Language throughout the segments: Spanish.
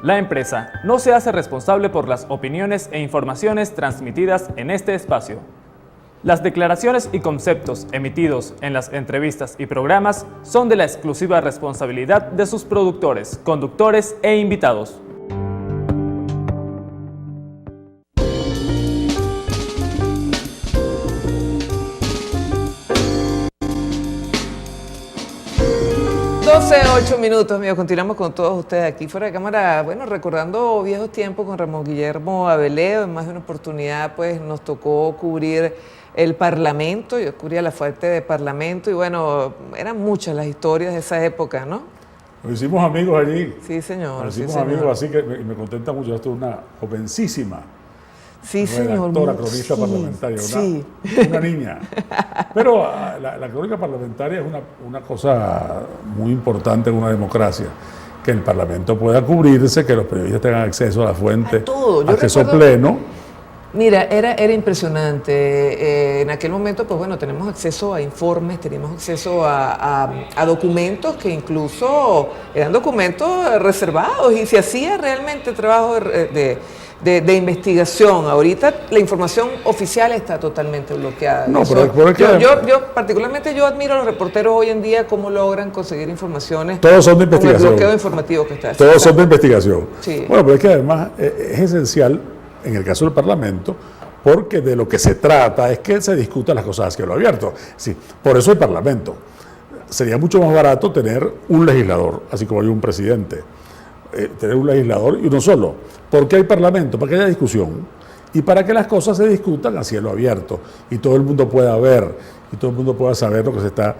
La empresa no se hace responsable por las opiniones e informaciones transmitidas en este espacio. Las declaraciones y conceptos emitidos en las entrevistas y programas son de la exclusiva responsabilidad de sus productores, conductores e invitados. Ocho minutos, amigos. Continuamos con todos ustedes aquí fuera de cámara, bueno, recordando viejos tiempos con Ramón Guillermo Abeleo. En más de una oportunidad, pues, nos tocó cubrir el Parlamento. Yo cubría la fuerte de Parlamento y, bueno, eran muchas las historias de esa época, ¿no? Nos hicimos amigos allí. Sí, señor. Nos hicimos sí, señor. amigos, así que me contenta mucho. Esto es una jovencísima redactora, cronista parlamentaria, sí. una niña. Pero la crónica parlamentaria es una cosa muy importante en una democracia, que el Parlamento pueda cubrirse, que los periodistas tengan acceso a la fuente, acceso pleno. Mira, era impresionante. En aquel momento, pues bueno, tenemos acceso a informes, teníamos acceso a documentos que incluso eran documentos reservados y se hacía realmente trabajo de investigación. Ahorita la información oficial está totalmente bloqueada. No, yo particularmente yo admiro a los reporteros hoy en día cómo logran conseguir informaciones. Todos son de investigación. Con el bloqueo informativo que está. Todos son de investigación. Sí. Bueno, pero es que además es esencial en el caso del Parlamento, porque de lo que se trata es que se discutan las cosas a cielo abierto. Sí, por eso el Parlamento. Sería mucho más barato tener un legislador, así como hay un presidente. Tener un legislador y uno solo. ¿Por qué hay Parlamento? Para que haya discusión y para que las cosas se discutan a cielo abierto y todo el mundo pueda ver y todo el mundo pueda saber lo que se está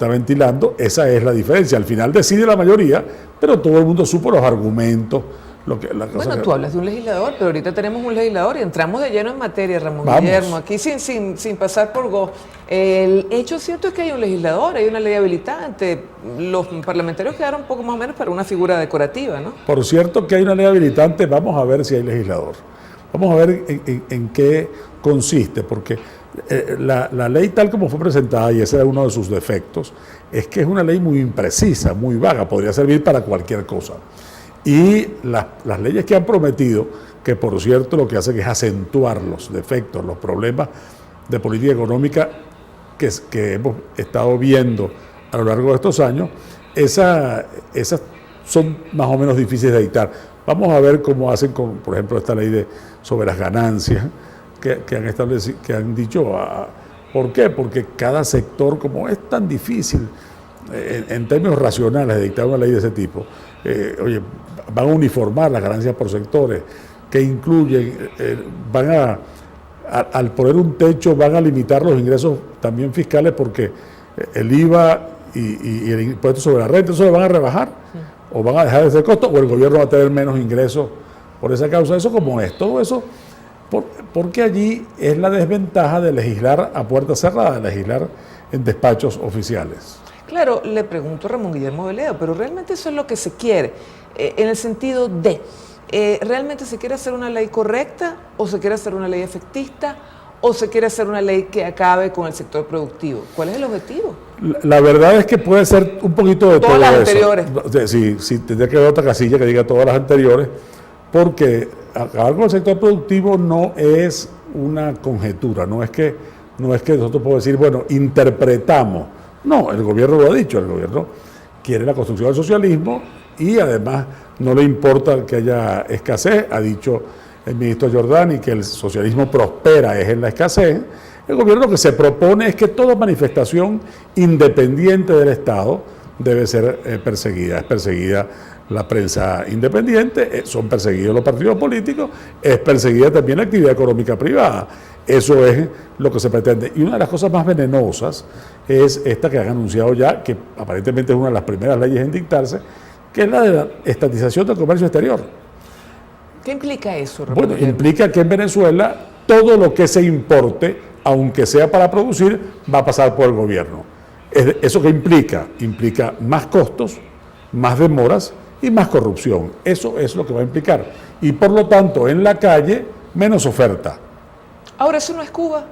ventilando. Esa es la diferencia. Al final decide la mayoría, pero todo el mundo supo los argumentos. Bueno, tú hablas de un legislador, pero ahorita tenemos un legislador y entramos de lleno en materia, Ramón Guillermo, aquí sin pasar por go. El hecho cierto es que hay un legislador, hay una ley habilitante. Los parlamentarios quedaron un poco más o menos para una figura decorativa, ¿no? Por cierto que hay una ley habilitante, vamos a ver si hay legislador. Vamos a ver en qué consiste, porque la ley tal como fue presentada, y ese era uno de sus defectos, es que es una ley muy imprecisa, muy vaga, podría servir para cualquier cosa. Y las leyes que han prometido, que por cierto lo que hacen es acentuar los defectos, los problemas de política económica que hemos estado viendo a lo largo de estos años, esas son más o menos difíciles de dictar. Vamos a ver cómo hacen con, por ejemplo, esta ley sobre las ganancias que han dicho. ¿Por qué? Porque cada sector, como es tan difícil en términos racionales de dictar una ley de ese tipo, van a uniformar las ganancias por sectores, que incluyen, al poner un techo, van a limitar los ingresos también fiscales, porque el IVA y el impuesto sobre la renta, eso lo van a rebajar, o van a dejar de ser costo, o el gobierno va a tener menos ingresos por esa causa. Eso como es, todo eso, porque allí es la desventaja de legislar a puerta cerrada, de legislar en despachos oficiales. Claro, le pregunto a Ramón Guillermo Abeleo, pero realmente eso es lo que se quiere, en el sentido de, ¿realmente se quiere hacer una ley correcta o se quiere hacer una ley efectista o se quiere hacer una ley que acabe con el sector productivo? ¿Cuál es el objetivo? La verdad es que puede ser un poquito de todo eso. Todas las anteriores. Sí, tendría que haber otra casilla que diga todas las anteriores, porque acabar con el sector productivo no es una conjetura, no es que nosotros podemos decir, bueno, interpretamos. No, el gobierno lo ha dicho, el gobierno quiere la construcción del socialismo y además no le importa que haya escasez. Ha dicho el ministro Giordani que el socialismo prospera es en la escasez. El gobierno lo que se propone es que toda manifestación independiente del Estado debe ser perseguida. Es perseguida la prensa independiente, son perseguidos los partidos políticos, es perseguida también la actividad económica privada. Eso es lo que se pretende. Y una de las cosas más venenosas es esta que han anunciado ya, que aparentemente es una de las primeras leyes en dictarse, que es la de la estatización del comercio exterior. ¿Qué implica eso, Ramón? Bueno, implica que en Venezuela todo lo que se importe, aunque sea para producir, va a pasar por el gobierno. ¿Eso qué implica? Implica más costos, más demoras y más corrupción. Eso es lo que va a implicar. Y por lo tanto, en la calle, menos oferta. Ahora, ¿eso no es Cuba?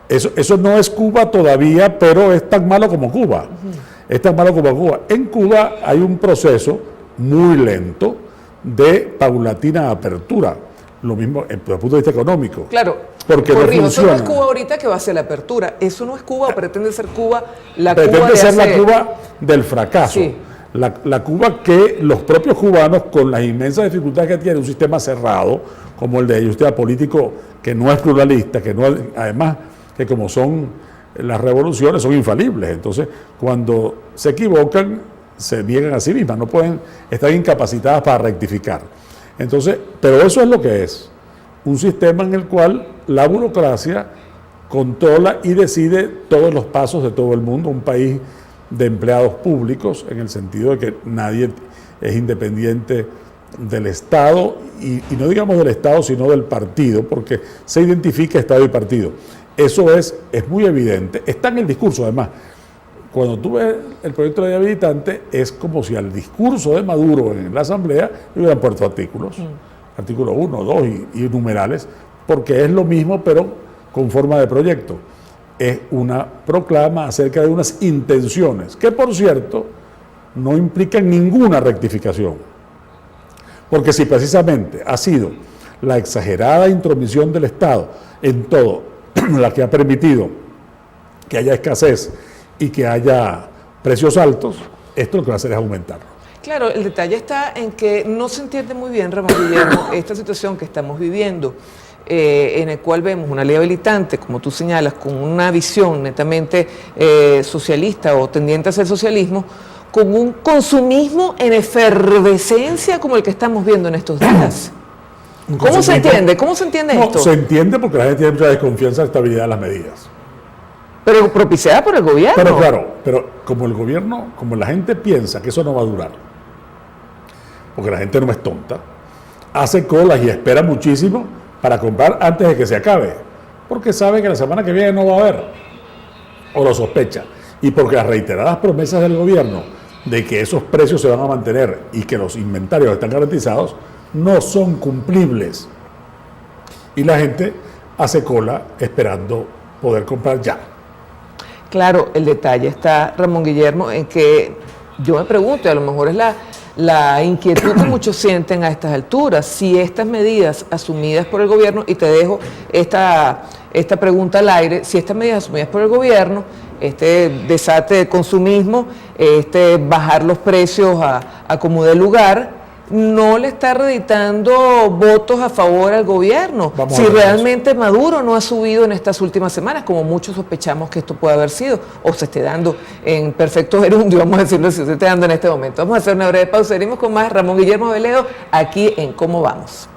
Eso no es Cuba todavía, pero es tan malo como Cuba. Es tan malo como Cuba. En Cuba hay un proceso muy lento de paulatina apertura. Lo mismo desde el punto de vista económico. Claro, porque corrijo, no eso no es funciona. Cuba ahorita que va hacia la apertura. Eso no es Cuba, o pretende ser Cuba la Pretende Cuba de ser la hace- Cuba del fracaso. Sí. La Cuba que los propios cubanos, con las inmensas dificultades que tiene un sistema cerrado, como el de ellos, un sistema político que no es pluralista, que no, además que como son las revoluciones, son infalibles. Entonces, cuando se equivocan, se niegan a sí mismas, no pueden, están incapacitadas para rectificar. Entonces, pero eso es lo que es, un sistema en el cual la burocracia controla y decide todos los pasos de todo el mundo, un país de empleados públicos, en el sentido de que nadie es independiente del Estado, y no digamos del Estado, sino del partido, porque se identifica Estado y partido. Eso es muy evidente, está en el discurso además. Cuando tú ves el proyecto de ley habilitante, es como si al discurso de Maduro en la Asamblea le hubieran puesto artículos, artículo 1, 2 y numerales, porque es lo mismo, pero con forma de proyecto. Es una proclama acerca de unas intenciones, que por cierto, no implican ninguna rectificación. Porque si precisamente ha sido la exagerada intromisión del Estado en todo, la que ha permitido que haya escasez y que haya precios altos, esto lo que va a hacer es aumentarlo. Claro, el detalle está en que no se entiende muy bien, Ramón Guillermo, esta situación que estamos viviendo, en el cual vemos una ley habilitante, como tú señalas, con una visión netamente socialista o tendiente a ser socialismo, con un consumismo en efervescencia como el que estamos viendo en estos días. ¿Cómo se entiende? ¿Cómo se entiende No, esto? se entiende porque la gente tiene mucha desconfianza en la estabilidad de las medidas. Pero propiciada por el gobierno. Pero claro, pero como el gobierno, como la gente piensa que eso no va a durar, porque la gente no es tonta, hace colas y espera muchísimo para comprar antes de que se acabe, porque sabe que la semana que viene no va a haber, o lo sospecha, y porque las reiteradas promesas del gobierno de que esos precios se van a mantener y que los inventarios están garantizados, no son cumplibles. Y la gente hace cola esperando poder comprar ya. Claro, el detalle está, Ramón Guillermo, en que yo me pregunto, y a lo mejor es la inquietud que muchos sienten a estas alturas, si estas medidas asumidas por el gobierno, y te dejo esta pregunta al aire, si estas medidas asumidas por el gobierno, este desate de consumismo, bajar los precios a como dé lugar, no le está reeditando votos a favor al gobierno. Vamos Si a ver realmente Maduro no ha subido en estas últimas semanas, como muchos sospechamos que esto puede haber sido, o se esté dando en perfecto gerundio, vamos a decirlo así, se esté dando en este momento. Vamos a hacer una breve pausa, venimos con más Ramón Guillermo Veleo aquí en Cómo Vamos.